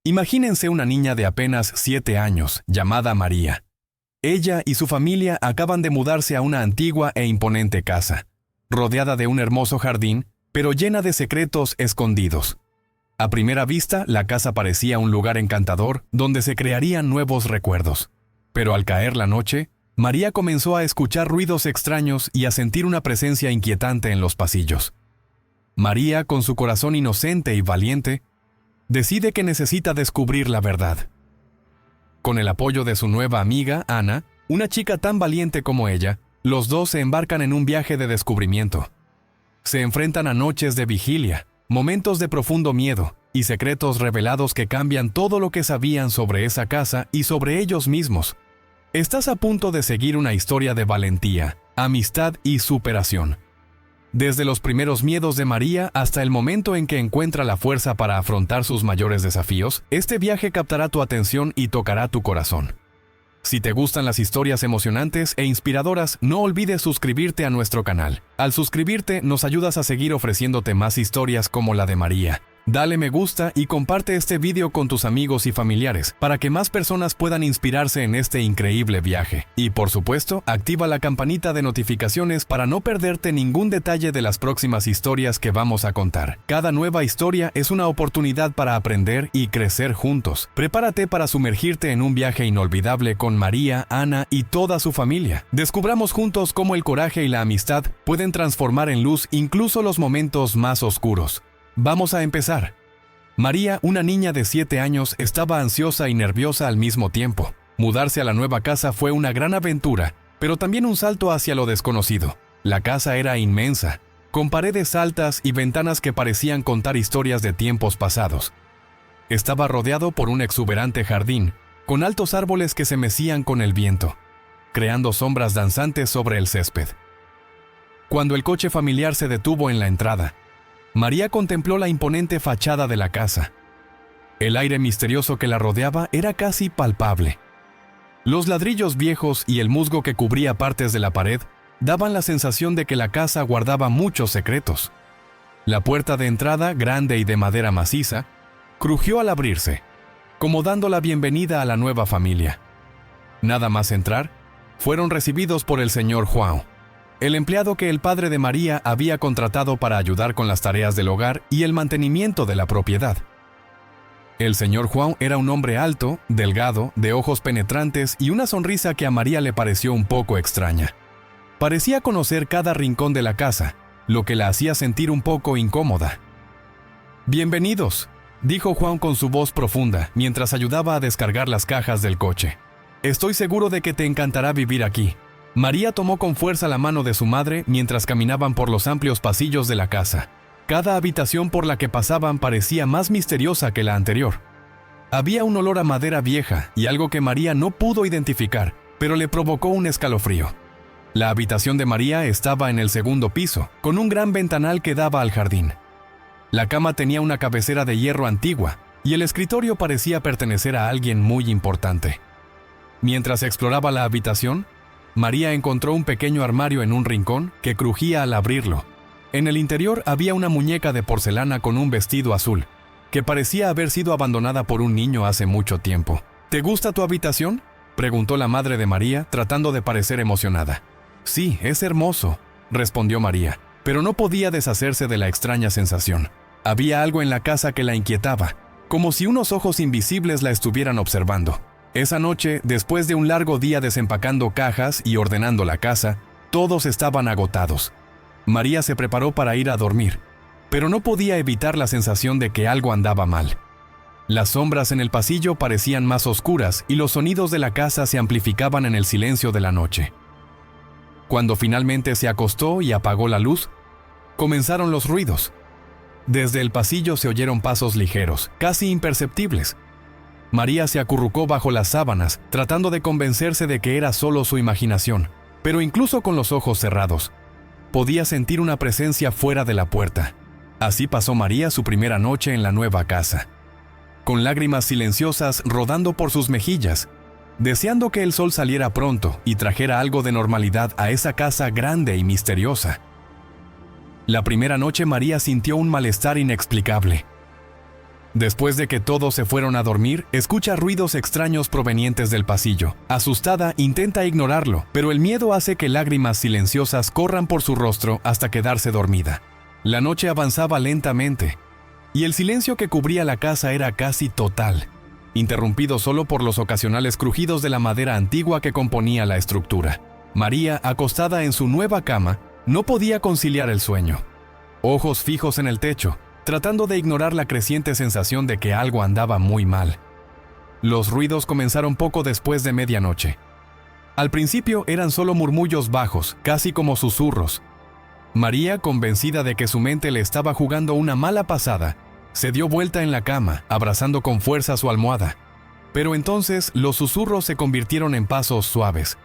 Imagínense una niña de apenas 7 años, llamada María. Ella y su familia acaban de mudarse a una antigua e imponente casa, rodeada de un hermoso jardín, pero llena de secretos escondidos. A primera vista, la casa parecía un lugar encantador donde se crearían nuevos recuerdos. Pero al caer la noche, María comenzó a escuchar ruidos extraños y a sentir una presencia inquietante en los pasillos. María, con su corazón inocente y valiente, decide que necesita descubrir la verdad. Con el apoyo de su nueva amiga, Ana, una chica tan valiente como ella, los dos se embarcan en un viaje de descubrimiento. Se enfrentan a noches de vigilia, momentos de profundo miedo y secretos revelados que cambian todo lo que sabían sobre esa casa y sobre ellos mismos. Estás a punto de seguir una historia de valentía, amistad y superación. Desde los primeros miedos de María hasta el momento en que encuentra la fuerza para afrontar sus mayores desafíos, este viaje captará tu atención y tocará tu corazón. Si te gustan las historias emocionantes e inspiradoras, no olvides suscribirte a nuestro canal. Al suscribirte, nos ayudas a seguir ofreciéndote más historias como la de María. Dale me gusta y comparte este video con tus amigos y familiares para que más personas puedan inspirarse en este increíble viaje. Y por supuesto, activa la campanita de notificaciones para no perderte ningún detalle de las próximas historias que vamos a contar. Cada nueva historia es una oportunidad para aprender y crecer juntos. Prepárate para sumergirte en un viaje inolvidable con María, Ana y toda su familia. Descubramos juntos cómo el coraje y la amistad pueden transformar en luz incluso los momentos más oscuros. Vamos a empezar. María, una niña de 7 años, estaba ansiosa y nerviosa al mismo tiempo. Mudarse a la nueva casa fue una gran aventura, pero también un salto hacia lo desconocido. La casa era inmensa, con paredes altas y ventanas que parecían contar historias de tiempos pasados. Estaba rodeado por un exuberante jardín, con altos árboles que se mecían con el viento, creando sombras danzantes sobre el césped. Cuando el coche familiar se detuvo en la entrada, María contempló la imponente fachada de la casa. El aire misterioso que la rodeaba era casi palpable. Los ladrillos viejos y el musgo que cubría partes de la pared daban la sensación de que la casa guardaba muchos secretos. La puerta de entrada, grande y de madera maciza, crujió al abrirse, como dando la bienvenida a la nueva familia. Nada más entrar, fueron recibidos por el señor João, el empleado que el padre de María había contratado para ayudar con las tareas del hogar y el mantenimiento de la propiedad. El señor João era un hombre alto, delgado, de ojos penetrantes y una sonrisa que a María le pareció un poco extraña. Parecía conocer cada rincón de la casa, lo que la hacía sentir un poco incómoda. «Bienvenidos», dijo João con su voz profunda, mientras ayudaba a descargar las cajas del coche. «Estoy seguro de que te encantará vivir aquí». María tomó con fuerza la mano de su madre mientras caminaban por los amplios pasillos de la casa. Cada habitación por la que pasaban parecía más misteriosa que la anterior. Había un olor a madera vieja y algo que María no pudo identificar, pero le provocó un escalofrío. La habitación de María estaba en el segundo piso, con un gran ventanal que daba al jardín. La cama tenía una cabecera de hierro antigua y el escritorio parecía pertenecer a alguien muy importante. Mientras exploraba la habitación, María encontró un pequeño armario en un rincón que crujía al abrirlo. En el interior había una muñeca de porcelana con un vestido azul, que parecía haber sido abandonada por un niño hace mucho tiempo. «¿Te gusta tu habitación?», preguntó la madre de María, tratando de parecer emocionada. «Sí, es hermoso», respondió María, pero no podía deshacerse de la extraña sensación. Había algo en la casa que la inquietaba, como si unos ojos invisibles la estuvieran observando. Esa noche, después de un largo día desempacando cajas y ordenando la casa, todos estaban agotados. María se preparó para ir a dormir, pero no podía evitar la sensación de que algo andaba mal. Las sombras en el pasillo parecían más oscuras y los sonidos de la casa se amplificaban en el silencio de la noche. Cuando finalmente se acostó y apagó la luz, comenzaron los ruidos. Desde el pasillo se oyeron pasos ligeros, casi imperceptibles. María se acurrucó bajo las sábanas, tratando de convencerse de que era solo su imaginación, pero incluso con los ojos cerrados, podía sentir una presencia fuera de la puerta. Así pasó María su primera noche en la nueva casa, con lágrimas silenciosas rodando por sus mejillas, deseando que el sol saliera pronto y trajera algo de normalidad a esa casa grande y misteriosa. La primera noche María sintió un malestar inexplicable. Después de que todos se fueron a dormir, escucha ruidos extraños provenientes del pasillo. Asustada, intenta ignorarlo, pero el miedo hace que lágrimas silenciosas corran por su rostro hasta quedarse dormida. La noche avanzaba lentamente, y el silencio que cubría la casa era casi total, interrumpido solo por los ocasionales crujidos de la madera antigua que componía la estructura. María, acostada en su nueva cama, no podía conciliar el sueño. Ojos fijos en el techo, tratando de ignorar la creciente sensación de que algo andaba muy mal. Los ruidos comenzaron poco después de medianoche. Al principio eran solo murmullos bajos, casi como susurros. María, convencida de que su mente le estaba jugando una mala pasada, se dio vuelta en la cama, abrazando con fuerza su almohada. Pero entonces los susurros se convirtieron en pasos suaves,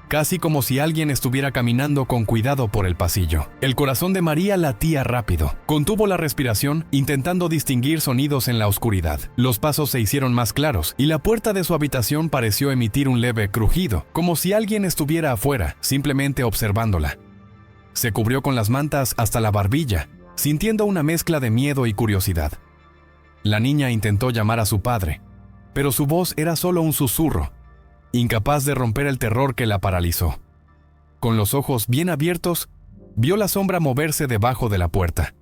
casi como si alguien estuviera caminando con cuidado por el pasillo. El corazón de María latía rápido. Contuvo la respiración, intentando distinguir sonidos en la oscuridad. Los pasos se hicieron más claros, y la puerta de su habitación pareció emitir un leve crujido, como si alguien estuviera afuera, simplemente observándola. Se cubrió con las mantas hasta la barbilla, sintiendo una mezcla de miedo y curiosidad. La niña intentó llamar a su padre, pero su voz era solo un susurro, incapaz de romper el terror que la paralizó. Con los ojos bien abiertos, vio la sombra moverse debajo de la puerta.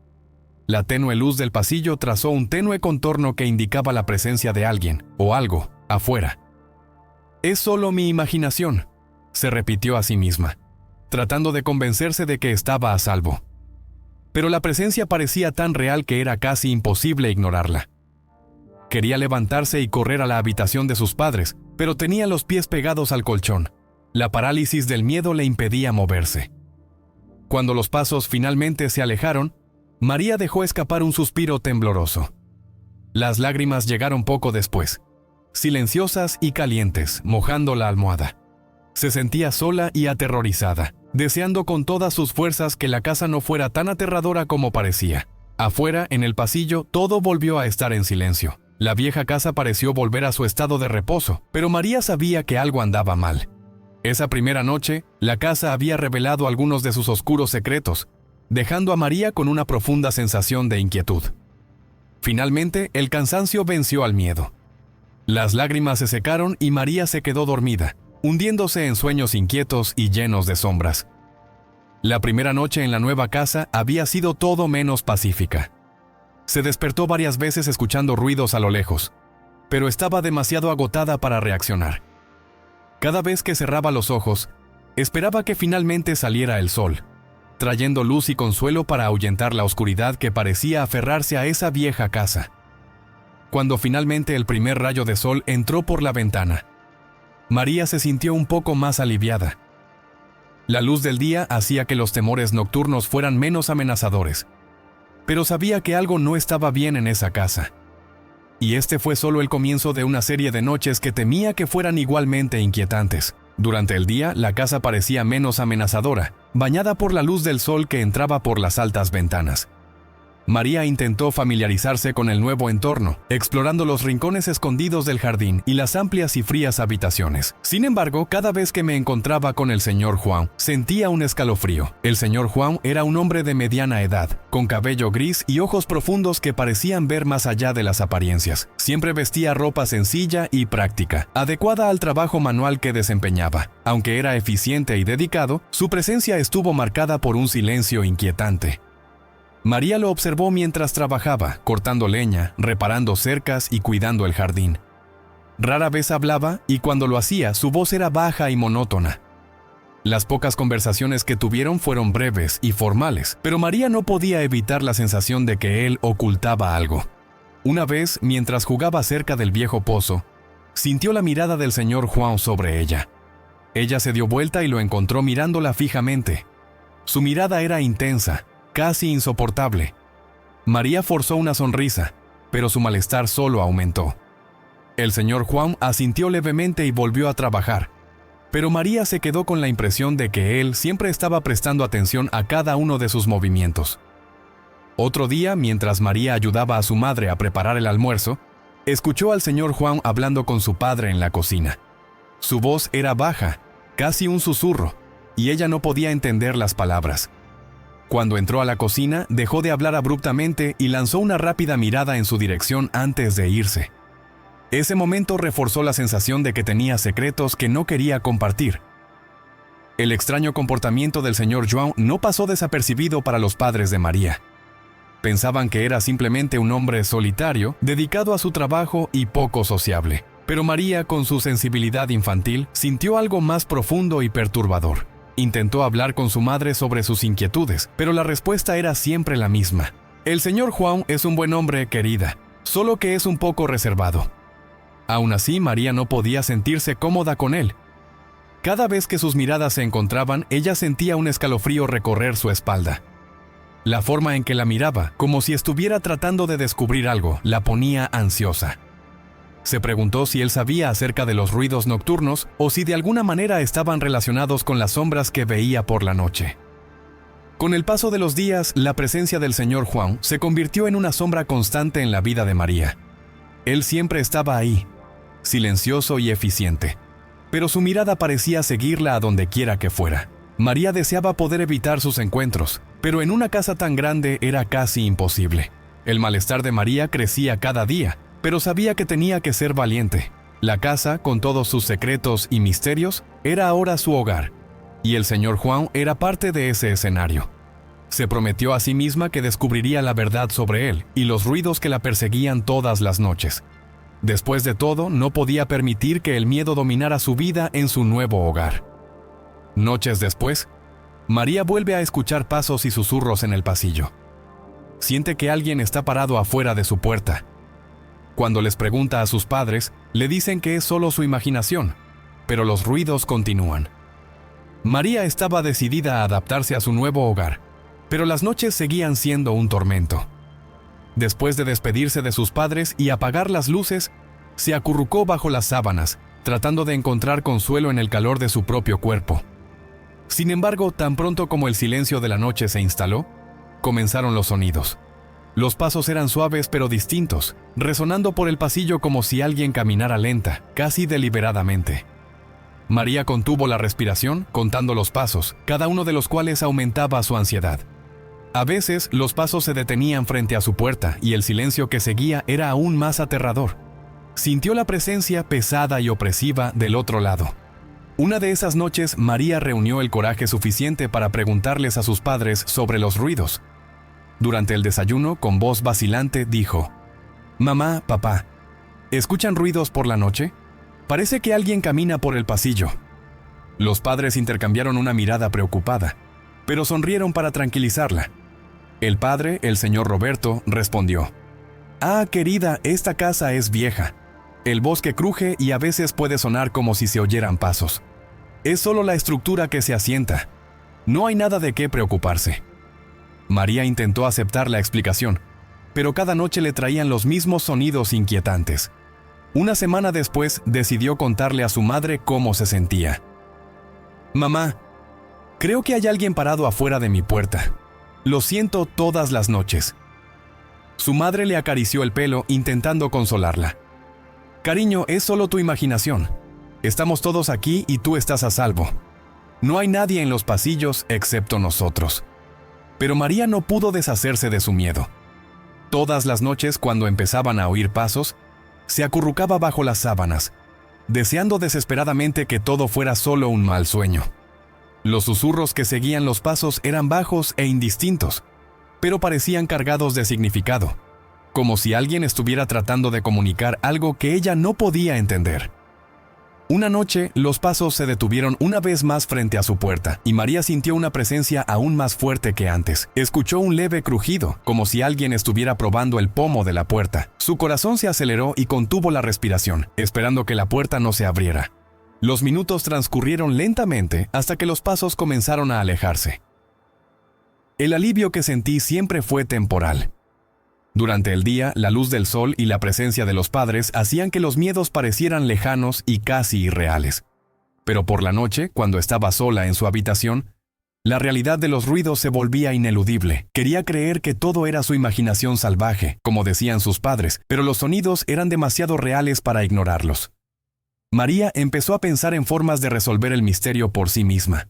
La tenue luz del pasillo trazó un tenue contorno que indicaba la presencia de alguien, o algo, afuera. «Es solo mi imaginación», se repitió a sí misma, tratando de convencerse de que estaba a salvo. Pero la presencia parecía tan real que era casi imposible ignorarla. Quería levantarse y correr a la habitación de sus padres, pero tenía los pies pegados al colchón. La parálisis del miedo le impedía moverse. Cuando los pasos finalmente se alejaron, María dejó escapar un suspiro tembloroso. Las lágrimas llegaron poco después, silenciosas y calientes, mojando la almohada. Se sentía sola y aterrorizada, deseando con todas sus fuerzas que la casa no fuera tan aterradora como parecía. Afuera, en el pasillo, todo volvió a estar en silencio. La vieja casa pareció volver a su estado de reposo, pero María sabía que algo andaba mal. Esa primera noche, la casa había revelado algunos de sus oscuros secretos, dejando a María con una profunda sensación de inquietud. Finalmente, el cansancio venció al miedo. Las lágrimas se secaron y María se quedó dormida, hundiéndose en sueños inquietos y llenos de sombras. La primera noche en la nueva casa había sido todo menos pacífica. Se despertó varias veces escuchando ruidos a lo lejos, pero estaba demasiado agotada para reaccionar. Cada vez que cerraba los ojos, esperaba que finalmente saliera el sol, trayendo luz y consuelo para ahuyentar la oscuridad que parecía aferrarse a esa vieja casa. Cuando finalmente el primer rayo de sol entró por la ventana, María se sintió un poco más aliviada. La luz del día hacía que los temores nocturnos fueran menos amenazadores, pero sabía que algo no estaba bien en esa casa. Y este fue solo el comienzo de una serie de noches que temía que fueran igualmente inquietantes. Durante el día, la casa parecía menos amenazadora, bañada por la luz del sol que entraba por las altas ventanas. María intentó familiarizarse con el nuevo entorno, explorando los rincones escondidos del jardín y las amplias y frías habitaciones. Sin embargo, cada vez que me encontraba con el señor Juan, sentía un escalofrío. El señor Juan era un hombre de mediana edad, con cabello gris y ojos profundos que parecían ver más allá de las apariencias. Siempre vestía ropa sencilla y práctica, adecuada al trabajo manual que desempeñaba. Aunque era eficiente y dedicado, su presencia estuvo marcada por un silencio inquietante. María lo observó mientras trabajaba, cortando leña, reparando cercas y cuidando el jardín. Rara vez hablaba y cuando lo hacía, su voz era baja y monótona. Las pocas conversaciones que tuvieron fueron breves y formales, pero María no podía evitar la sensación de que él ocultaba algo. Una vez, mientras jugaba cerca del viejo pozo, sintió la mirada del señor Juan sobre ella. Ella se dio vuelta y lo encontró mirándola fijamente. Su mirada era intensa, casi insoportable. María forzó una sonrisa, pero su malestar solo aumentó. El señor Juan asintió levemente y volvió a trabajar, pero María se quedó con la impresión de que él siempre estaba prestando atención a cada uno de sus movimientos. Otro día, mientras María ayudaba a su madre a preparar el almuerzo, escuchó al señor Juan hablando con su padre en la cocina. Su voz era baja, casi un susurro, y ella no podía entender las palabras. Cuando entró a la cocina, dejó de hablar abruptamente y lanzó una rápida mirada en su dirección antes de irse. Ese momento reforzó la sensación de que tenía secretos que no quería compartir. El extraño comportamiento del señor João no pasó desapercibido para los padres de María. Pensaban que era simplemente un hombre solitario, dedicado a su trabajo y poco sociable. Pero María, con su sensibilidad infantil, sintió algo más profundo y perturbador. Intentó hablar con su madre sobre sus inquietudes, pero la respuesta era siempre la misma. El señor João es un buen hombre, querida, solo que es un poco reservado. Aún así, María no podía sentirse cómoda con él. Cada vez que sus miradas se encontraban, ella sentía un escalofrío recorrer su espalda. La forma en que la miraba, como si estuviera tratando de descubrir algo, la ponía ansiosa. Se preguntó si él sabía acerca de los ruidos nocturnos o si de alguna manera estaban relacionados con las sombras que veía por la noche. Con el paso de los días, la presencia del señor João se convirtió en una sombra constante en la vida de María. Él siempre estaba ahí, silencioso y eficiente, pero su mirada parecía seguirla a donde quiera que fuera. María deseaba poder evitar sus encuentros, pero en una casa tan grande era casi imposible. El malestar de María crecía cada día, pero sabía que tenía que ser valiente. La casa, con todos sus secretos y misterios, era ahora su hogar, y el señor João era parte de ese escenario. Se prometió a sí misma que descubriría la verdad sobre él y los ruidos que la perseguían todas las noches. Después de todo, no podía permitir que el miedo dominara su vida en su nuevo hogar. Noches después, María vuelve a escuchar pasos y susurros en el pasillo. Siente que alguien está parado afuera de su puerta. Cuando les pregunta a sus padres, le dicen que es solo su imaginación, pero los ruidos continúan. María estaba decidida a adaptarse a su nuevo hogar, pero las noches seguían siendo un tormento. Después de despedirse de sus padres y apagar las luces, se acurrucó bajo las sábanas, tratando de encontrar consuelo en el calor de su propio cuerpo. Sin embargo, tan pronto como el silencio de la noche se instaló, comenzaron los sonidos. Los pasos eran suaves pero distintos, resonando por el pasillo como si alguien caminara lenta, casi deliberadamente. María contuvo la respiración, contando los pasos, cada uno de los cuales aumentaba su ansiedad. A veces, los pasos se detenían frente a su puerta y el silencio que seguía era aún más aterrador. Sintió la presencia pesada y opresiva del otro lado. Una de esas noches, María reunió el coraje suficiente para preguntarles a sus padres sobre los ruidos. Durante el desayuno, con voz vacilante, dijo: «Mamá, papá, ¿escuchan ruidos por la noche? Parece que alguien camina por el pasillo». Los padres intercambiaron una mirada preocupada, pero sonrieron para tranquilizarla. El padre, el señor Roberto, respondió: «Ah, querida, esta casa es vieja. El bosque cruje y a veces puede sonar como si se oyeran pasos. Es solo la estructura que se asienta. No hay nada de qué preocuparse». María intentó aceptar la explicación, pero cada noche le traían los mismos sonidos inquietantes. Una semana después, decidió contarle a su madre cómo se sentía. «Mamá, creo que hay alguien parado afuera de mi puerta. Lo siento todas las noches». Su madre le acarició el pelo intentando consolarla. «Cariño, es solo tu imaginación. Estamos todos aquí y tú estás a salvo. No hay nadie en los pasillos excepto nosotros». Pero María no pudo deshacerse de su miedo. Todas las noches, cuando empezaban a oír pasos, se acurrucaba bajo las sábanas, deseando desesperadamente que todo fuera solo un mal sueño. Los susurros que seguían los pasos eran bajos e indistintos, pero parecían cargados de significado, como si alguien estuviera tratando de comunicar algo que ella no podía entender. Una noche, los pasos se detuvieron una vez más frente a su puerta, y María sintió una presencia aún más fuerte que antes. Escuchó un leve crujido, como si alguien estuviera probando el pomo de la puerta. Su corazón se aceleró y contuvo la respiración, esperando que la puerta no se abriera. Los minutos transcurrieron lentamente hasta que los pasos comenzaron a alejarse. El alivio que sentí siempre fue temporal. Durante el día, la luz del sol y la presencia de los padres hacían que los miedos parecieran lejanos y casi irreales. Pero por la noche, cuando estaba sola en su habitación, la realidad de los ruidos se volvía ineludible. Quería creer que todo era su imaginación salvaje, como decían sus padres, pero los sonidos eran demasiado reales para ignorarlos. María empezó a pensar en formas de resolver el misterio por sí misma.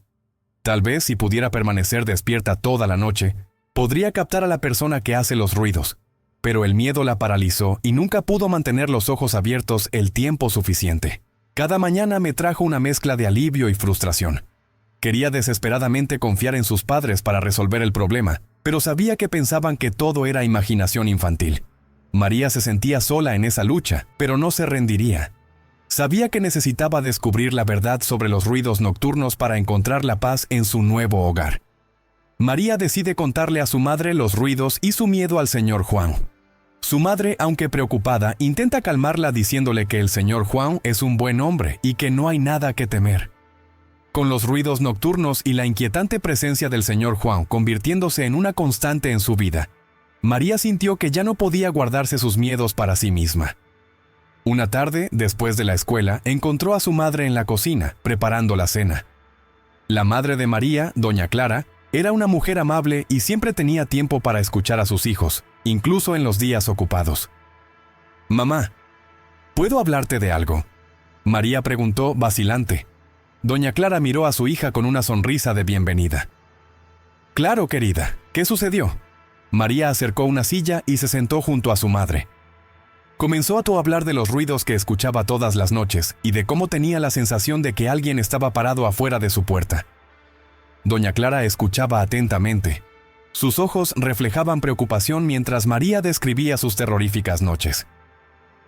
Tal vez si pudiera permanecer despierta toda la noche, podría captar a la persona que hace los ruidos, pero el miedo la paralizó y nunca pudo mantener los ojos abiertos el tiempo suficiente. Cada mañana me trajo una mezcla de alivio y frustración. Quería desesperadamente confiar en sus padres para resolver el problema, pero sabía que pensaban que todo era imaginación infantil. María se sentía sola en esa lucha, pero no se rendiría. Sabía que necesitaba descubrir la verdad sobre los ruidos nocturnos para encontrar la paz en su nuevo hogar. María decide contarle a su madre los ruidos y su miedo al señor Juan. Su madre, aunque preocupada, intenta calmarla diciéndole que el señor Juan es un buen hombre y que no hay nada que temer. Con los ruidos nocturnos y la inquietante presencia del señor Juan convirtiéndose en una constante en su vida, María sintió que ya no podía guardarse sus miedos para sí misma. Una tarde, después de la escuela, encontró a su madre en la cocina, preparando la cena. La madre de María, doña Clara, era una mujer amable y siempre tenía tiempo para escuchar a sus hijos, incluso en los días ocupados. «Mamá, ¿puedo hablarte de algo?», María preguntó vacilante. Doña Clara miró a su hija con una sonrisa de bienvenida. «Claro, querida, ¿qué sucedió?». María acercó una silla y se sentó junto a su madre. Comenzó a hablar de los ruidos que escuchaba todas las noches y de cómo tenía la sensación de que alguien estaba parado afuera de su puerta. Doña Clara escuchaba atentamente. Sus ojos reflejaban preocupación mientras María describía sus terroríficas noches.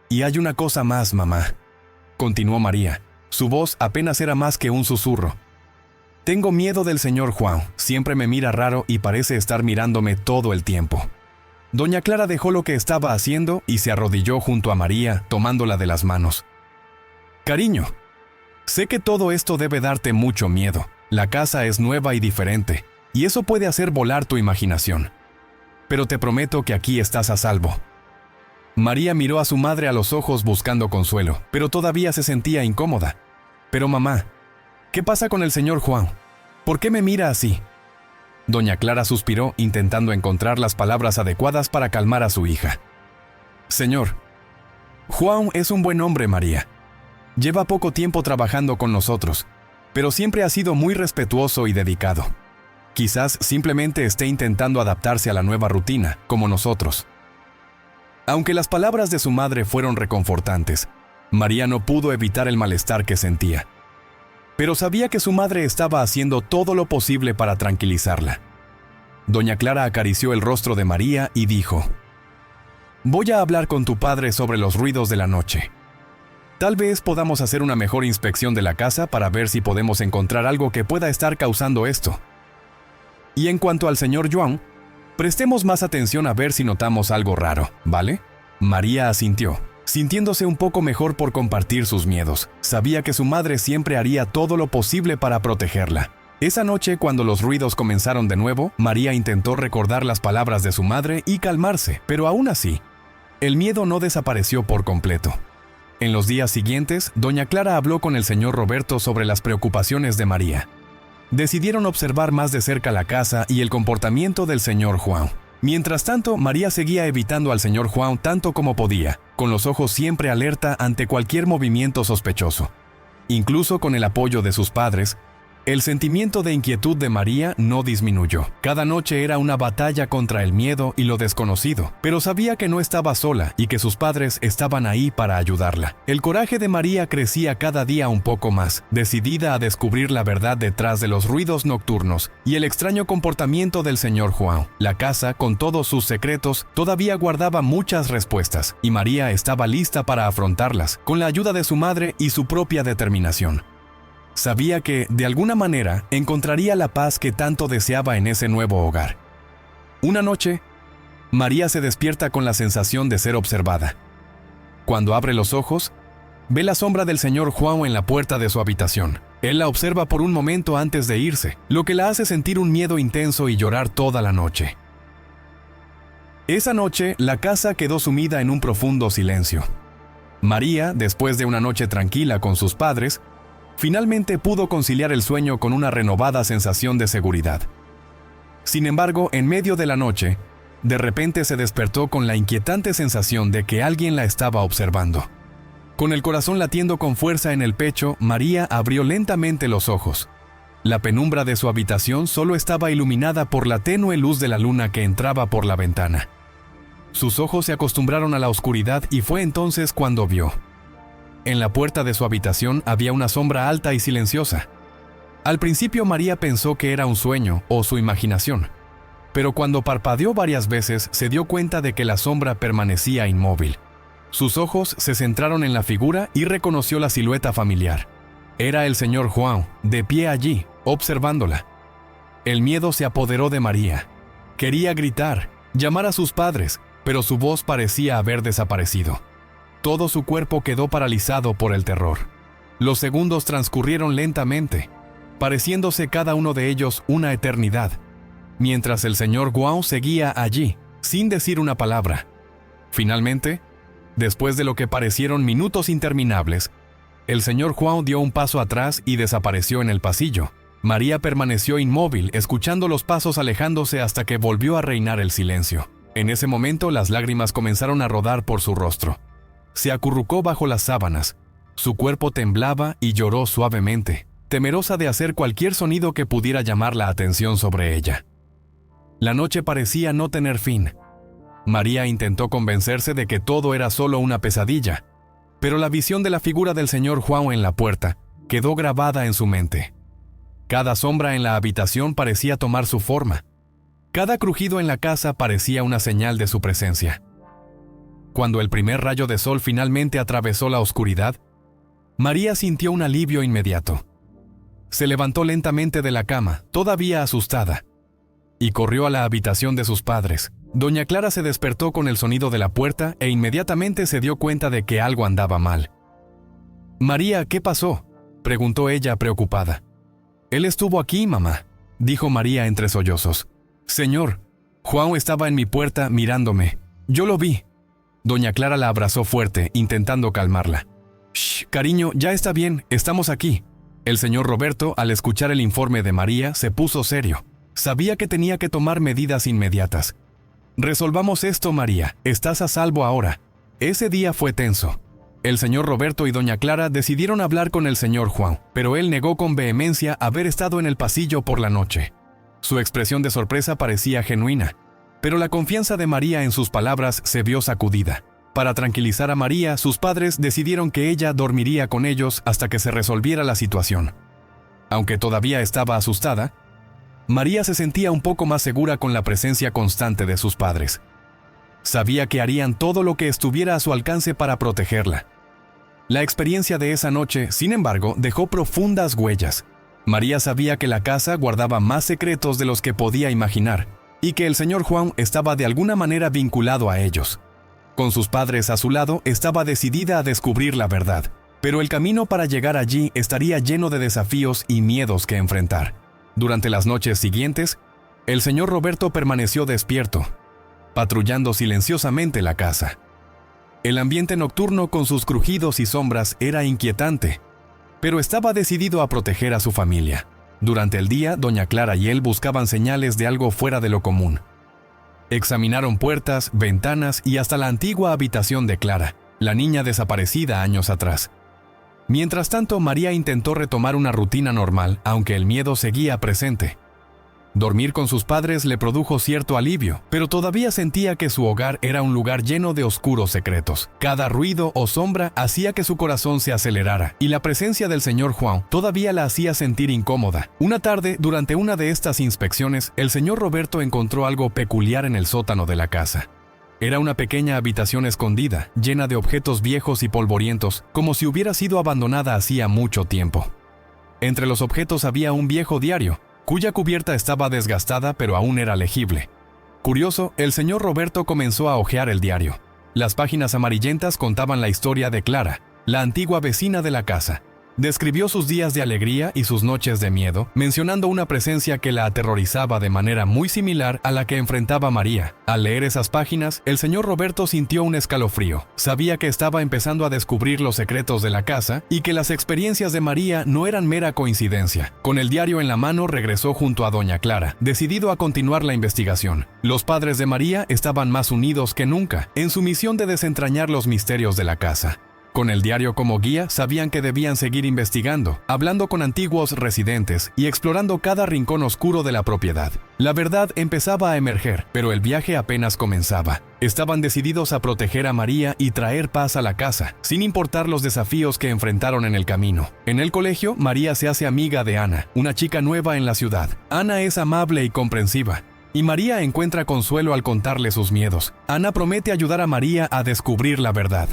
«Y hay una cosa más, mamá», continuó María. Su voz apenas era más que un susurro. «Tengo miedo del señor Juan, siempre me mira raro y parece estar mirándome todo el tiempo». Doña Clara dejó lo que estaba haciendo y se arrodilló junto a María, tomándola de las manos. «Cariño, sé que todo esto debe darte mucho miedo. La casa es nueva y diferente, y eso puede hacer volar tu imaginación. Pero te prometo que aquí estás a salvo». María miró a su madre a los ojos buscando consuelo, pero todavía se sentía incómoda. «Pero mamá, ¿qué pasa con el señor Juan? ¿Por qué me mira así?». Doña Clara suspiró intentando encontrar las palabras adecuadas para calmar a su hija. «Señor, Juan es un buen hombre, María. Lleva poco tiempo trabajando con nosotros, pero siempre ha sido muy respetuoso y dedicado. Quizás simplemente esté intentando adaptarse a la nueva rutina, como nosotros». Aunque las palabras de su madre fueron reconfortantes, María no pudo evitar el malestar que sentía. Pero sabía que su madre estaba haciendo todo lo posible para tranquilizarla. Doña Clara acarició el rostro de María y dijo: «Voy a hablar con tu padre sobre los ruidos de la noche. Tal vez podamos hacer una mejor inspección de la casa para ver si podemos encontrar algo que pueda estar causando esto. Y en cuanto al señor Juan, prestemos más atención a ver si notamos algo raro, ¿vale?». María asintió, sintiéndose un poco mejor por compartir sus miedos. Sabía que su madre siempre haría todo lo posible para protegerla. Esa noche, cuando los ruidos comenzaron de nuevo, María intentó recordar las palabras de su madre y calmarse, pero aún así, el miedo no desapareció por completo. En los días siguientes, doña Clara habló con el señor Roberto sobre las preocupaciones de María. Decidieron observar más de cerca la casa y el comportamiento del señor Juan. Mientras tanto, María seguía evitando al señor Juan tanto como podía, con los ojos siempre alerta ante cualquier movimiento sospechoso. Incluso con el apoyo de sus padres, el sentimiento de inquietud de María no disminuyó. Cada noche era una batalla contra el miedo y lo desconocido, pero sabía que no estaba sola y que sus padres estaban ahí para ayudarla. El coraje de María crecía cada día un poco más, decidida a descubrir la verdad detrás de los ruidos nocturnos y el extraño comportamiento del señor Juan. La casa, con todos sus secretos, todavía guardaba muchas respuestas, y María estaba lista para afrontarlas, con la ayuda de su madre y su propia determinación. Sabía que, de alguna manera, encontraría la paz que tanto deseaba en ese nuevo hogar. Una noche, María se despierta con la sensación de ser observada. Cuando abre los ojos, ve la sombra del señor Juan en la puerta de su habitación. Él la observa por un momento antes de irse, lo que la hace sentir un miedo intenso y llorar toda la noche. Esa noche, la casa quedó sumida en un profundo silencio. María, después de una noche tranquila con sus padres, finalmente pudo conciliar el sueño con una renovada sensación de seguridad. Sin embargo, en medio de la noche, de repente se despertó con la inquietante sensación de que alguien la estaba observando. Con el corazón latiendo con fuerza en el pecho, María abrió lentamente los ojos. La penumbra de su habitación solo estaba iluminada por la tenue luz de la luna que entraba por la ventana. Sus ojos se acostumbraron a la oscuridad y fue entonces cuando vio. En la puerta de su habitación había una sombra alta y silenciosa. Al principio María pensó que era un sueño o su imaginación, pero cuando parpadeó varias veces se dio cuenta de que la sombra permanecía inmóvil. Sus ojos se centraron en la figura y reconoció la silueta familiar. Era el señor Juan, de pie allí, observándola. El miedo se apoderó de María. Quería gritar, llamar a sus padres, pero su voz parecía haber desaparecido. Todo su cuerpo quedó paralizado por el terror. Los segundos transcurrieron lentamente, pareciéndose cada uno de ellos una eternidad, mientras el señor Guau seguía allí, sin decir una palabra. Finalmente, después de lo que parecieron minutos interminables, el señor Juan dio un paso atrás y desapareció en el pasillo. María permaneció inmóvil, escuchando los pasos alejándose hasta que volvió a reinar el silencio. En ese momento las lágrimas comenzaron a rodar por su rostro. Se acurrucó bajo las sábanas. Su cuerpo temblaba y lloró suavemente, temerosa de hacer cualquier sonido que pudiera llamar la atención sobre ella. La noche parecía no tener fin. María intentó convencerse de que todo era solo una pesadilla, pero la visión de la figura del señor Juan en la puerta quedó grabada en su mente. Cada sombra en la habitación parecía tomar su forma. Cada crujido en la casa parecía una señal de su presencia. Cuando el primer rayo de sol finalmente atravesó la oscuridad, María sintió un alivio inmediato. Se levantó lentamente de la cama, todavía asustada, y corrió a la habitación de sus padres. Doña Clara se despertó con el sonido de la puerta e inmediatamente se dio cuenta de que algo andaba mal. «María, ¿qué pasó?», preguntó ella preocupada. «Él estuvo aquí, mamá», dijo María entre sollozos. «Señor, Juan estaba en mi puerta mirándome. Yo lo vi». Doña Clara la abrazó fuerte, intentando calmarla. «Shh, cariño, ya está bien, estamos aquí». El señor Roberto, al escuchar el informe de María, se puso serio. Sabía que tenía que tomar medidas inmediatas. «Resolvamos esto, María. Estás a salvo ahora». Ese día fue tenso. El señor Roberto y doña Clara decidieron hablar con el señor Juan, pero él negó con vehemencia haber estado en el pasillo por la noche. Su expresión de sorpresa parecía genuina, pero la confianza de María en sus palabras se vio sacudida. Para tranquilizar a María, sus padres decidieron que ella dormiría con ellos hasta que se resolviera la situación. Aunque todavía estaba asustada, María se sentía un poco más segura con la presencia constante de sus padres. Sabía que harían todo lo que estuviera a su alcance para protegerla. La experiencia de esa noche, sin embargo, dejó profundas huellas. María sabía que la casa guardaba más secretos de los que podía imaginar, y que el señor Juan estaba de alguna manera vinculado a ellos. Con sus padres a su lado, estaba decidida a descubrir la verdad, pero el camino para llegar allí estaría lleno de desafíos y miedos que enfrentar. Durante las noches siguientes, el señor Roberto permaneció despierto, patrullando silenciosamente la casa. El ambiente nocturno con sus crujidos y sombras era inquietante, pero estaba decidido a proteger a su familia. Durante el día, doña Clara y él buscaban señales de algo fuera de lo común. Examinaron puertas, ventanas y hasta la antigua habitación de Clara, la niña desaparecida años atrás. Mientras tanto, María intentó retomar una rutina normal, aunque el miedo seguía presente. Dormir con sus padres le produjo cierto alivio, pero todavía sentía que su hogar era un lugar lleno de oscuros secretos. Cada ruido o sombra hacía que su corazón se acelerara, y la presencia del señor Juan todavía la hacía sentir incómoda. Una tarde, durante una de estas inspecciones, el señor Roberto encontró algo peculiar en el sótano de la casa. Era una pequeña habitación escondida, llena de objetos viejos y polvorientos, como si hubiera sido abandonada hacía mucho tiempo. Entre los objetos había un viejo diario, cuya cubierta estaba desgastada pero aún era legible. Curioso, el señor Roberto comenzó a hojear el diario. Las páginas amarillentas contaban la historia de Clara, la antigua vecina de la casa. Describió sus días de alegría y sus noches de miedo, mencionando una presencia que la aterrorizaba de manera muy similar a la que enfrentaba María. Al leer esas páginas, el señor Roberto sintió un escalofrío. Sabía que estaba empezando a descubrir los secretos de la casa y que las experiencias de María no eran mera coincidencia. Con el diario en la mano, regresó junto a doña Clara, decidido a continuar la investigación. Los padres de María estaban más unidos que nunca en su misión de desentrañar los misterios de la casa. Con el diario como guía, sabían que debían seguir investigando, hablando con antiguos residentes y explorando cada rincón oscuro de la propiedad. La verdad empezaba a emerger, pero el viaje apenas comenzaba. Estaban decididos a proteger a María y traer paz a la casa, sin importar los desafíos que enfrentaron en el camino. En el colegio, María se hace amiga de Ana, una chica nueva en la ciudad. Ana es amable y comprensiva, y María encuentra consuelo al contarle sus miedos. Ana promete ayudar a María a descubrir la verdad.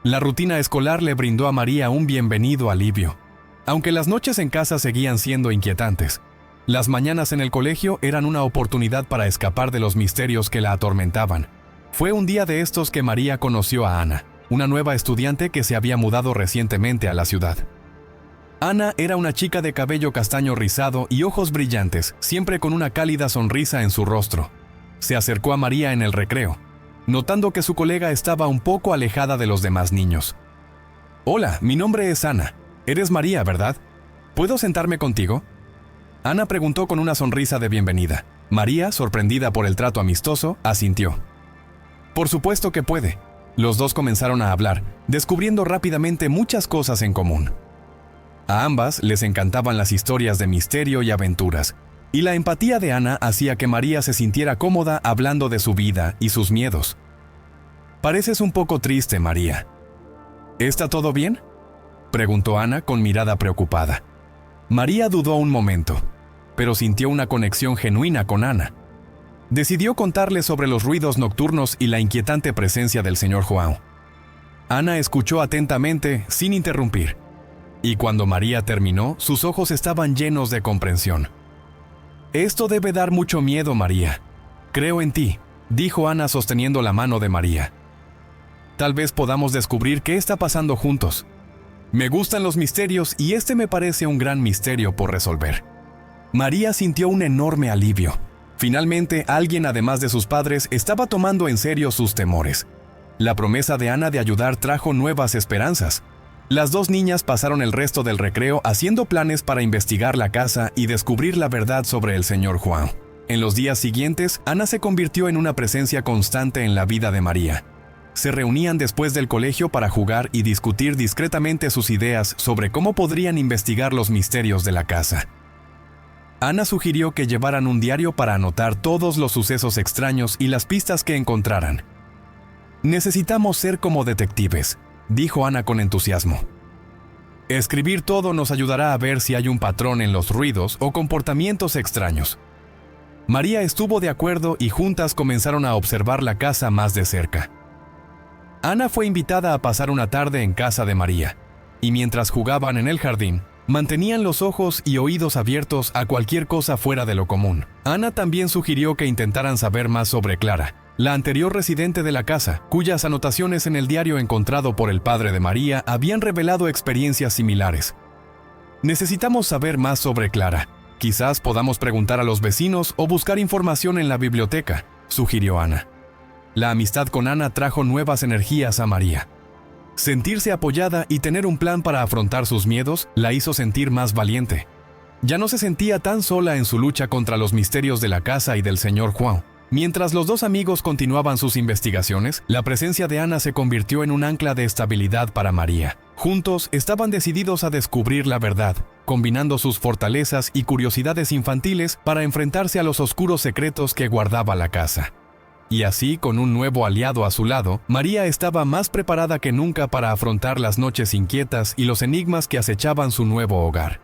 La rutina escolar le brindó a María un bienvenido alivio. Aunque las noches en casa seguían siendo inquietantes, las mañanas en el colegio eran una oportunidad para escapar de los misterios que la atormentaban. Fue un día de estos que María conoció a Ana, una nueva estudiante que se había mudado recientemente a la ciudad. Ana era una chica de cabello castaño rizado y ojos brillantes, siempre con una cálida sonrisa en su rostro. Se acercó a María en el recreo, notando que su colega estaba un poco alejada de los demás niños. «Hola, mi nombre es Ana. Eres María, ¿verdad? ¿Puedo sentarme contigo?». Ana preguntó con una sonrisa de bienvenida. María, sorprendida por el trato amistoso, asintió. «Por supuesto que puede». Los dos comenzaron a hablar, descubriendo rápidamente muchas cosas en común. A ambas les encantaban las historias de misterio y aventuras, y la empatía de Ana hacía que María se sintiera cómoda hablando de su vida y sus miedos. «Pareces un poco triste, María». «¿Está todo bien?», preguntó Ana con mirada preocupada. María dudó un momento, pero sintió una conexión genuina con Ana. Decidió contarle sobre los ruidos nocturnos y la inquietante presencia del señor Juan. Ana escuchó atentamente, sin interrumpir, y cuando María terminó, sus ojos estaban llenos de comprensión. «Esto debe dar mucho miedo, María. Creo en ti», dijo Ana sosteniendo la mano de María. «Tal vez podamos descubrir qué está pasando juntos. Me gustan los misterios y este me parece un gran misterio por resolver». María sintió un enorme alivio. Finalmente, alguien además de sus padres estaba tomando en serio sus temores. La promesa de Ana de ayudar trajo nuevas esperanzas. Las dos niñas pasaron el resto del recreo haciendo planes para investigar la casa y descubrir la verdad sobre el señor Juan. En los días siguientes, Ana se convirtió en una presencia constante en la vida de María. Se reunían después del colegio para jugar y discutir discretamente sus ideas sobre cómo podrían investigar los misterios de la casa. Ana sugirió que llevaran un diario para anotar todos los sucesos extraños y las pistas que encontraran. «Necesitamos ser como detectives», dijo Ana con entusiasmo. «Escribir todo nos ayudará a ver si hay un patrón en los ruidos o comportamientos extraños». María estuvo de acuerdo y juntas comenzaron a observar la casa más de cerca. Ana fue invitada a pasar una tarde en casa de María, y mientras jugaban en el jardín, mantenían los ojos y oídos abiertos a cualquier cosa fuera de lo común. Ana también sugirió que intentaran saber más sobre Clara, la anterior residente de la casa, cuyas anotaciones en el diario encontrado por el padre de María habían revelado experiencias similares. «Necesitamos saber más sobre Clara. Quizás podamos preguntar a los vecinos o buscar información en la biblioteca», sugirió Ana. La amistad con Ana trajo nuevas energías a María. Sentirse apoyada y tener un plan para afrontar sus miedos la hizo sentir más valiente. Ya no se sentía tan sola en su lucha contra los misterios de la casa y del señor Juan. Mientras los dos amigos continuaban sus investigaciones, la presencia de Ana se convirtió en un ancla de estabilidad para María. Juntos estaban decididos a descubrir la verdad, combinando sus fortalezas y curiosidades infantiles para enfrentarse a los oscuros secretos que guardaba la casa. Y así, con un nuevo aliado a su lado, María estaba más preparada que nunca para afrontar las noches inquietas y los enigmas que acechaban su nuevo hogar.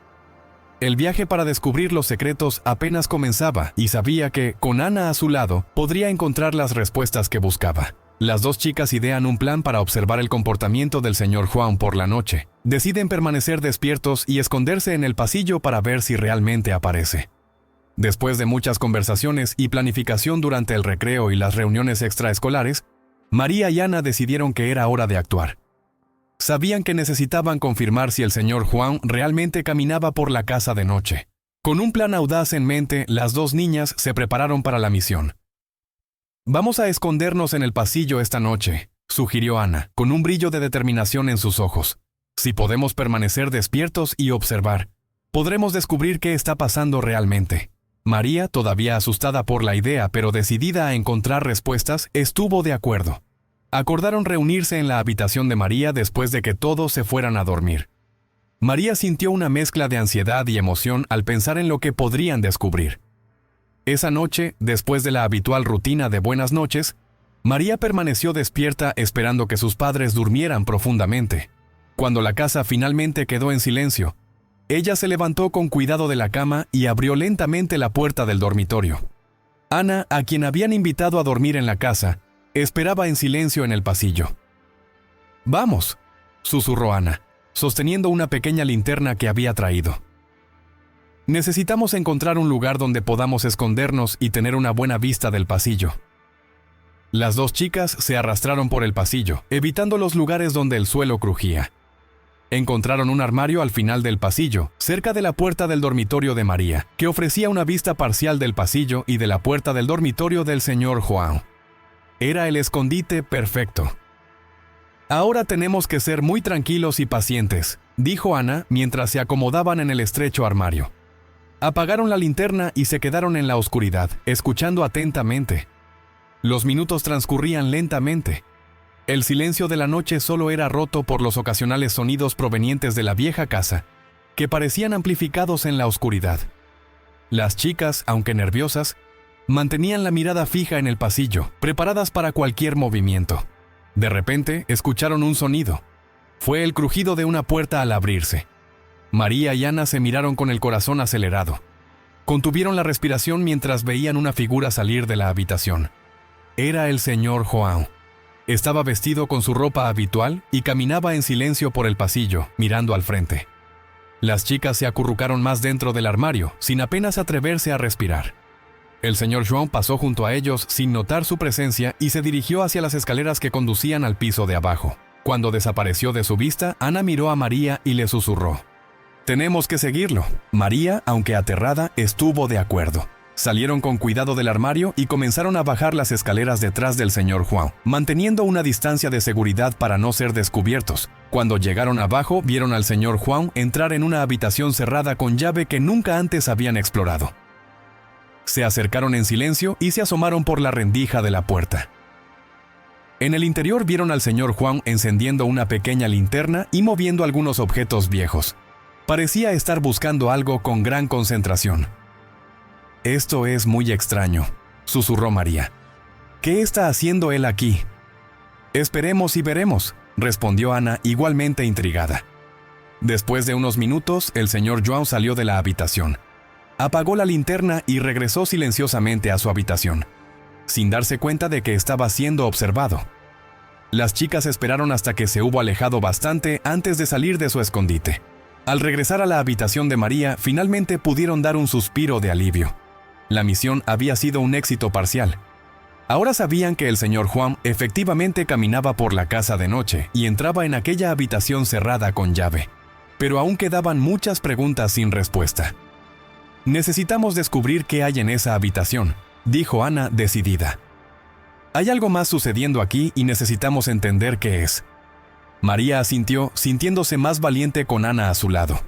El viaje para descubrir los secretos apenas comenzaba y sabía que, con Ana a su lado, podría encontrar las respuestas que buscaba. Las dos chicas idean un plan para observar el comportamiento del señor Juan por la noche. Deciden permanecer despiertos y esconderse en el pasillo para ver si realmente aparece. Después de muchas conversaciones y planificación durante el recreo y las reuniones extraescolares, María y Ana decidieron que era hora de actuar. Sabían que necesitaban confirmar si el señor Juan realmente caminaba por la casa de noche. Con un plan audaz en mente, las dos niñas se prepararon para la misión. «Vamos a escondernos en el pasillo esta noche», sugirió Ana, con un brillo de determinación en sus ojos. «Si podemos permanecer despiertos y observar, podremos descubrir qué está pasando realmente». María, todavía asustada por la idea pero decidida a encontrar respuestas, estuvo de acuerdo. Acordaron reunirse en la habitación de María después de que todos se fueran a dormir. María sintió una mezcla de ansiedad y emoción al pensar en lo que podrían descubrir. Esa noche, después de la habitual rutina de buenas noches, María permaneció despierta esperando que sus padres durmieran profundamente. Cuando la casa finalmente quedó en silencio, ella se levantó con cuidado de la cama y abrió lentamente la puerta del dormitorio. Ana, a quien habían invitado a dormir en la casa, esperaba en silencio en el pasillo. «Vamos», susurró Ana, sosteniendo una pequeña linterna que había traído. «Necesitamos encontrar un lugar donde podamos escondernos y tener una buena vista del pasillo». Las dos chicas se arrastraron por el pasillo, evitando los lugares donde el suelo crujía. Encontraron un armario al final del pasillo, cerca de la puerta del dormitorio de María, que ofrecía una vista parcial del pasillo y de la puerta del dormitorio del señor João. Era el escondite perfecto. «Ahora tenemos que ser muy tranquilos y pacientes», dijo Ana mientras se acomodaban en el estrecho armario. Apagaron la linterna y se quedaron en la oscuridad, escuchando atentamente. Los minutos transcurrían lentamente. El silencio de la noche solo era roto por los ocasionales sonidos provenientes de la vieja casa, que parecían amplificados en la oscuridad. Las chicas, aunque nerviosas, mantenían la mirada fija en el pasillo, preparadas para cualquier movimiento. De repente, escucharon un sonido. Fue el crujido de una puerta al abrirse. María y Ana se miraron con el corazón acelerado. Contuvieron la respiración mientras veían una figura salir de la habitación. Era el señor João. Estaba vestido con su ropa habitual y caminaba en silencio por el pasillo, mirando al frente. Las chicas se acurrucaron más dentro del armario, sin apenas atreverse a respirar. El señor João pasó junto a ellos sin notar su presencia y se dirigió hacia las escaleras que conducían al piso de abajo. Cuando desapareció de su vista, Ana miró a María y le susurró: «Tenemos que seguirlo». María, aunque aterrada, estuvo de acuerdo. Salieron con cuidado del armario y comenzaron a bajar las escaleras detrás del señor João, manteniendo una distancia de seguridad para no ser descubiertos. Cuando llegaron abajo, vieron al señor João entrar en una habitación cerrada con llave que nunca antes habían explorado. Se acercaron en silencio y se asomaron por la rendija de la puerta. En el interior vieron al señor João encendiendo una pequeña linterna y moviendo algunos objetos viejos. Parecía estar buscando algo con gran concentración. «Esto es muy extraño», susurró María. «¿Qué está haciendo él aquí?» «Esperemos y veremos», respondió Ana, igualmente intrigada. Después de unos minutos, el señor João salió de la habitación. Apagó la linterna y regresó silenciosamente a su habitación, sin darse cuenta de que estaba siendo observado. Las chicas esperaron hasta que se hubo alejado bastante antes de salir de su escondite. Al regresar a la habitación de María, finalmente pudieron dar un suspiro de alivio. La misión había sido un éxito parcial. Ahora sabían que el señor João efectivamente caminaba por la casa de noche y entraba en aquella habitación cerrada con llave. Pero aún quedaban muchas preguntas sin respuesta. «Necesitamos descubrir qué hay en esa habitación», dijo Ana decidida. «Hay algo más sucediendo aquí y necesitamos entender qué es». María asintió, sintiéndose más valiente con Ana a su lado.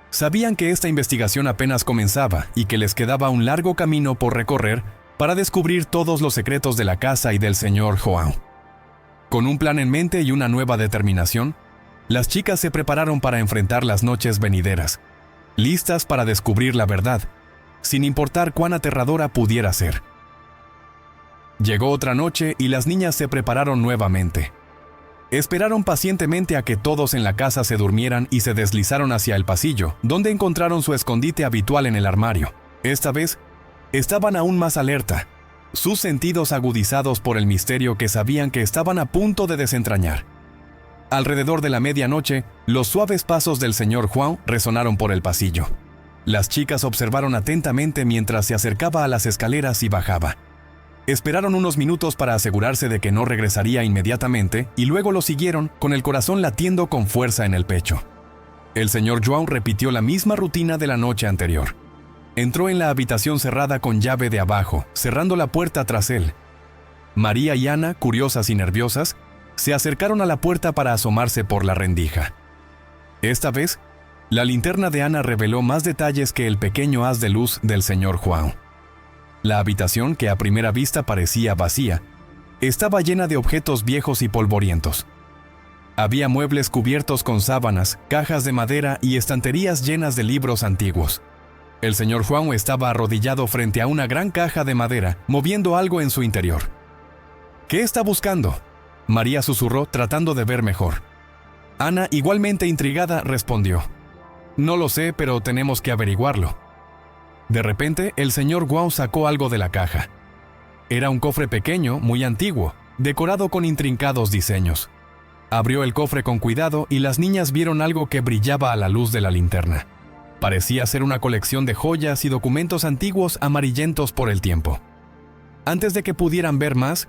Sabían que esta investigación apenas comenzaba y que les quedaba un largo camino por recorrer para descubrir todos los secretos de la casa y del señor João. Con un plan en mente y una nueva determinación, las chicas se prepararon para enfrentar las noches venideras, listas para descubrir la verdad, sin importar cuán aterradora pudiera ser. Llegó otra noche y las niñas se prepararon nuevamente. Esperaron pacientemente a que todos en la casa se durmieran y se deslizaron hacia el pasillo, donde encontraron su escondite habitual en el armario. Esta vez, estaban aún más alerta, sus sentidos agudizados por el misterio que sabían que estaban a punto de desentrañar. Alrededor de la medianoche, los suaves pasos del señor João resonaron por el pasillo. Las chicas observaron atentamente mientras se acercaba a las escaleras y bajaba. Esperaron unos minutos para asegurarse de que no regresaría inmediatamente y luego lo siguieron con el corazón latiendo con fuerza en el pecho. El señor João repitió la misma rutina de la noche anterior. Entró en la habitación cerrada con llave de abajo, cerrando la puerta tras él. María y Ana, curiosas y nerviosas, se acercaron a la puerta para asomarse por la rendija. Esta vez, la linterna de Ana reveló más detalles que el pequeño haz de luz del señor João. La habitación, que a primera vista parecía vacía, estaba llena de objetos viejos y polvorientos. Había muebles cubiertos con sábanas, cajas de madera y estanterías llenas de libros antiguos. El señor Juan estaba arrodillado frente a una gran caja de madera, moviendo algo en su interior. ¿Qué está buscando?, María susurró, tratando de ver mejor. Ana, igualmente intrigada, respondió: No lo sé, pero tenemos que averiguarlo. De repente, el señor Guau sacó algo de la caja. Era un cofre pequeño, muy antiguo, decorado con intrincados diseños. Abrió el cofre con cuidado y las niñas vieron algo que brillaba a la luz de la linterna. Parecía ser una colección de joyas y documentos antiguos amarillentos por el tiempo. Antes de que pudieran ver más,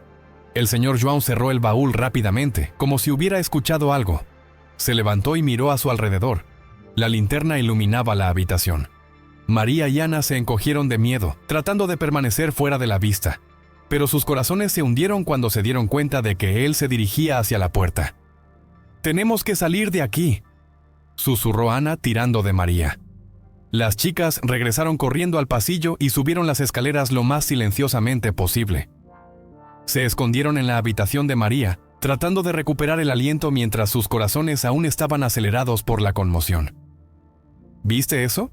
el señor João cerró el baúl rápidamente, como si hubiera escuchado algo. Se levantó y miró a su alrededor. La linterna iluminaba la habitación. María y Ana se encogieron de miedo, tratando de permanecer fuera de la vista, pero sus corazones se hundieron cuando se dieron cuenta de que él se dirigía hacia la puerta. «Tenemos que salir de aquí», susurró Ana tirando de María. Las chicas regresaron corriendo al pasillo y subieron las escaleras lo más silenciosamente posible. Se escondieron en la habitación de María, tratando de recuperar el aliento mientras sus corazones aún estaban acelerados por la conmoción. ¿Viste eso?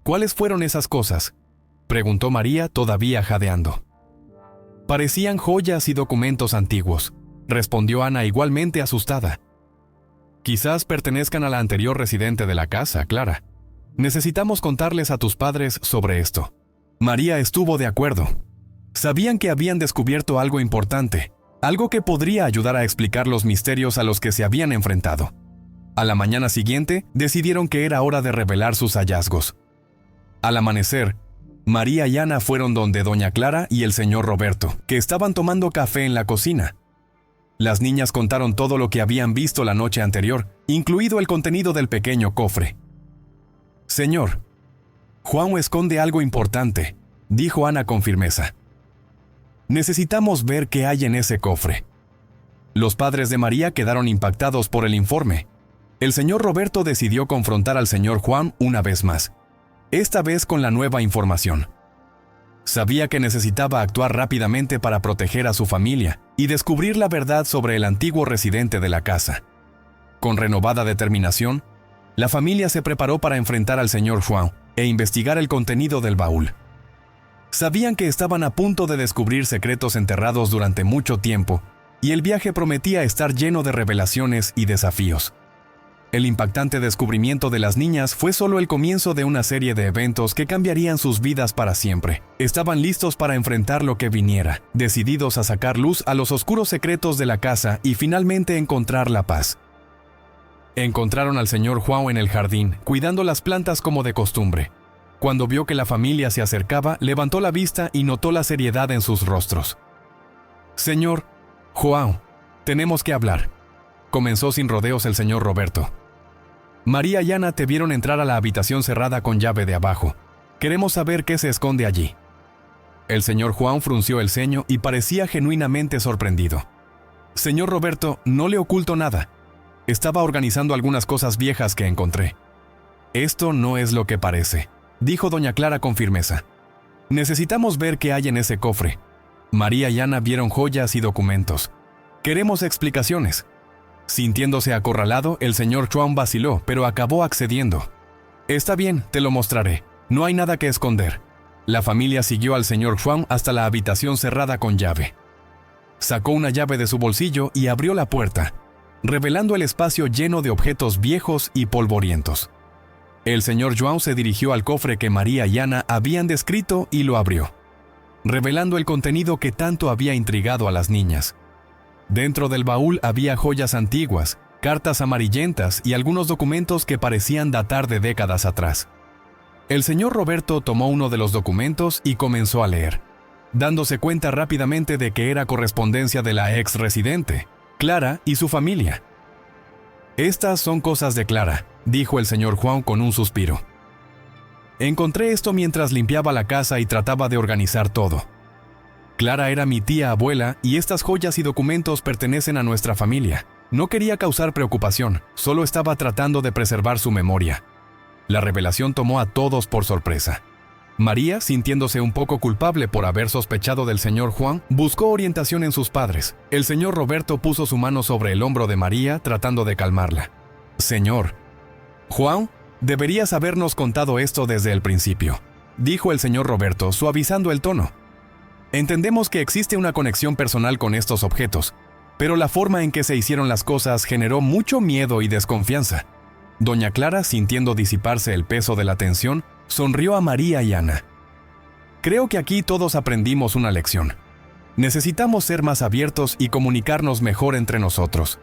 ¿Cuáles fueron esas cosas?, preguntó María, todavía jadeando. Parecían joyas y documentos antiguos, respondió Ana igualmente asustada. Quizás pertenezcan a la anterior residente de la casa, Clara. Necesitamos contarles a tus padres sobre esto. María estuvo de acuerdo. Sabían que habían descubierto algo importante, algo que podría ayudar a explicar los misterios a los que se habían enfrentado. A la mañana siguiente, decidieron que era hora de revelar sus hallazgos. Al amanecer, María y Ana fueron donde doña Clara y el señor Roberto, que estaban tomando café en la cocina. Las niñas contaron todo lo que habían visto la noche anterior, incluido el contenido del pequeño cofre. «Señor, Juan esconde algo importante», dijo Ana con firmeza. «Necesitamos ver qué hay en ese cofre». Los padres de María quedaron impactados por el informe. El señor Roberto decidió confrontar al señor Juan una vez más, esta vez con la nueva información. Sabía que necesitaba actuar rápidamente para proteger a su familia y descubrir la verdad sobre el antiguo residente de la casa. Con renovada determinación, la familia se preparó para enfrentar al señor Juan e investigar el contenido del baúl. Sabían que estaban a punto de descubrir secretos enterrados durante mucho tiempo, y el viaje prometía estar lleno de revelaciones y desafíos. El impactante descubrimiento de las niñas fue solo el comienzo de una serie de eventos que cambiarían sus vidas para siempre. Estaban listos para enfrentar lo que viniera, decididos a sacar luz a los oscuros secretos de la casa y finalmente encontrar la paz. Encontraron al señor Juan en el jardín, cuidando las plantas como de costumbre. Cuando vio que la familia se acercaba, levantó la vista y notó la seriedad en sus rostros. «Señor Juan, tenemos que hablar», comenzó sin rodeos el señor Roberto. «María y Ana te vieron entrar a la habitación cerrada con llave de abajo. Queremos saber qué se esconde allí». El señor Juan frunció el ceño y parecía genuinamente sorprendido. «Señor Roberto, no le oculto nada. Estaba organizando algunas cosas viejas que encontré». «Esto no es lo que parece», dijo doña Clara con firmeza. «Necesitamos ver qué hay en ese cofre». María y Ana vieron joyas y documentos. «Queremos explicaciones». Sintiéndose acorralado, el señor Chuan vaciló, pero acabó accediendo. «Está bien, te lo mostraré. No hay nada que esconder». La familia siguió al señor Chuan hasta la habitación cerrada con llave. Sacó una llave de su bolsillo y abrió la puerta, revelando el espacio lleno de objetos viejos y polvorientos. El señor João se dirigió al cofre que María y Ana habían descrito y lo abrió, revelando el contenido que tanto había intrigado a las niñas. Dentro del baúl había joyas antiguas, cartas amarillentas y algunos documentos que parecían datar de décadas atrás. El señor Roberto tomó uno de los documentos y comenzó a leer, dándose cuenta rápidamente de que era correspondencia de la ex residente, Clara, y su familia. «Estas son cosas de Clara», dijo el señor Juan con un suspiro. «Encontré esto mientras limpiaba la casa y trataba de organizar todo. Clara era mi tía abuela y estas joyas y documentos pertenecen a nuestra familia. No quería causar preocupación, solo estaba tratando de preservar su memoria». La revelación tomó a todos por sorpresa. María, sintiéndose un poco culpable por haber sospechado del señor Juan, buscó orientación en sus padres. El señor Roberto puso su mano sobre el hombro de María, tratando de calmarla. «Señor Juan, deberías habernos contado esto desde el principio», dijo el señor Roberto, suavizando el tono. «Entendemos que existe una conexión personal con estos objetos, pero la forma en que se hicieron las cosas generó mucho miedo y desconfianza». Doña Clara, sintiendo disiparse el peso de la tensión, sonrió a María y Ana. «Creo que aquí todos aprendimos una lección. Necesitamos ser más abiertos y comunicarnos mejor entre nosotros».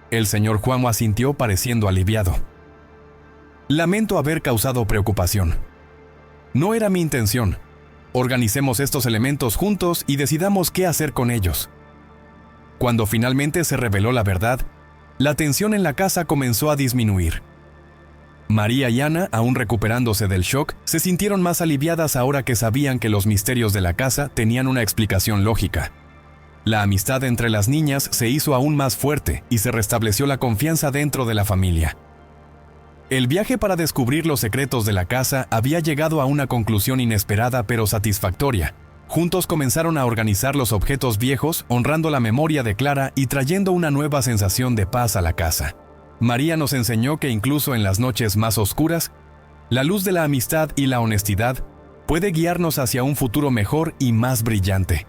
El señor Juan asintió, pareciendo aliviado. «Lamento haber causado preocupación. No era mi intención. Organicemos estos elementos juntos y decidamos qué hacer con ellos». Cuando finalmente se reveló la verdad, la tensión en la casa comenzó a disminuir. María y Ana, aún recuperándose del shock, se sintieron más aliviadas ahora que sabían que los misterios de la casa tenían una explicación lógica. La amistad entre las niñas se hizo aún más fuerte y se restableció la confianza dentro de la familia. El viaje para descubrir los secretos de la casa había llegado a una conclusión inesperada pero satisfactoria. Juntos comenzaron a organizar los objetos viejos, honrando la memoria de Clara y trayendo una nueva sensación de paz a la casa. María nos enseñó que incluso en las noches más oscuras, la luz de la amistad y la honestidad puede guiarnos hacia un futuro mejor y más brillante.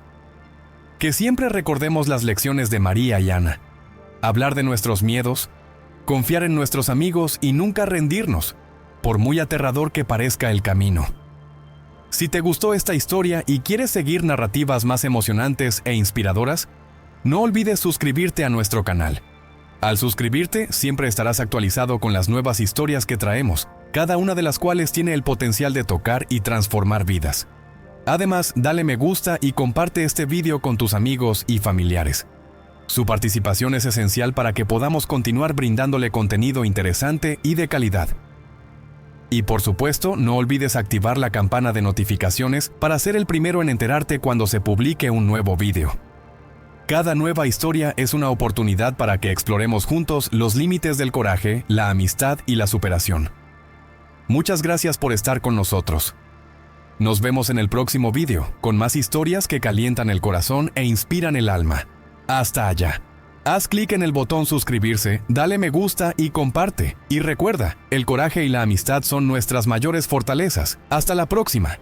Que siempre recordemos las lecciones de María y Ana. Hablar de nuestros miedos, confiar en nuestros amigos y nunca rendirnos, por muy aterrador que parezca el camino. Si te gustó esta historia y quieres seguir narrativas más emocionantes e inspiradoras, no olvides suscribirte a nuestro canal. Al suscribirte, siempre estarás actualizado con las nuevas historias que traemos, cada una de las cuales tiene el potencial de tocar y transformar vidas. Además, dale me gusta y comparte este video con tus amigos y familiares. Su participación es esencial para que podamos continuar brindándole contenido interesante y de calidad. Y por supuesto, no olvides activar la campana de notificaciones para ser el primero en enterarte cuando se publique un nuevo video. Cada nueva historia es una oportunidad para que exploremos juntos los límites del coraje, la amistad y la superación. Muchas gracias por estar con nosotros. Nos vemos en el próximo video, con más historias que calientan el corazón e inspiran el alma. Hasta allá. Haz clic en el botón suscribirse, dale me gusta y comparte. Y recuerda, el coraje y la amistad son nuestras mayores fortalezas. Hasta la próxima.